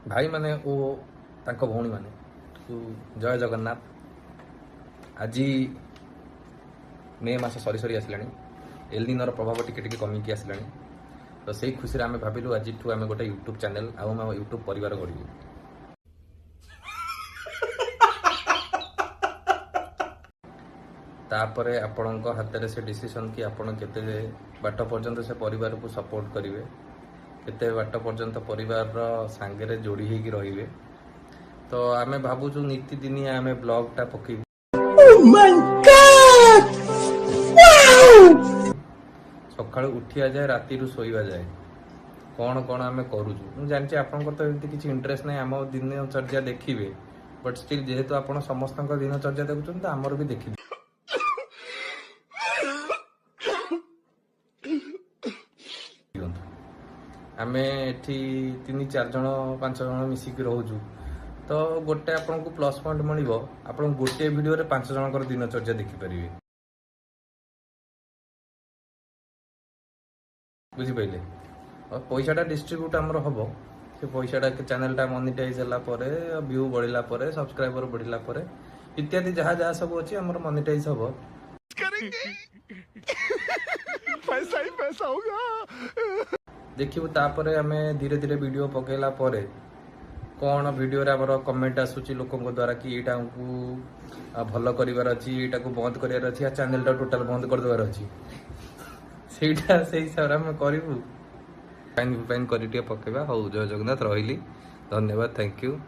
भाई माने ओ तांको भौणी माने जय जगन्नाथ। आज मे मास सरी सरी आसलानी एलनिनोर प्रभाव टिके टिके कमिकी आसलानी तो से खुशी आम भाविलु आज आम गोटे यूट्यूब चैनल आम यूट्यूब परिवार गढ़ी तापरे आपणक हाथ से डिसीजन कि आपण केते बाट पर्यंत से परिवार को सपोर्ट करेंगे केते बाट पर्यंत परिवार सांगे जोड़ी होगी रहिबे। तो आमे भाबुछु नीतिदिनी आमे ब्लॉग टा पकेबु। सकाळु उठिया जाए राति रु सोइबा जाए कौन कौन आमे करूछु मु जानछि आपनकर तो एमती किछि इंटरेस्ट नै आम दिनचर्या देखिबे बट स्टिल जेहेतु आपण समस्तक दिनचर्या देखुछन त हमर भी देखि आमे एठी 3-4 जण 5 जण मिसिक रहूछु तो गोटे आपन को प्लस पॉइंट मिलिबो आपन गोटे वीडियो रे 5 जनकर दिनचर्या देखि परिबे बुझी पइले और पैसाटा डिस्ट्रीब्यूट हमर हबो से पैसाटा के चैनलटा मोनेटाइज होला परे व्यू बढ़िला परे सब्सक्राइबर बढ़िला परे इत्यादि जहा जहा सब अछि हमर मोनेटाइज हबो करेंगे पैसा ही पैसा होगा देखिबु तापरे हमें धीरे धीरे वीडियो पकेला परे कौन वीडियो रे हमर कमेंट आसुची लोकन द्वारा कि एटा हमकु भलो करिवार अछि एटा को बंद करिवार अछि या चैनल टा टोटल बंद कर देवार अछि सेटा से हिसाब रे हम करिवु फाइन फाइन करिटिया पकेबा हो जय जगन्नाथ रहिली धन्यवाद थैंक यू।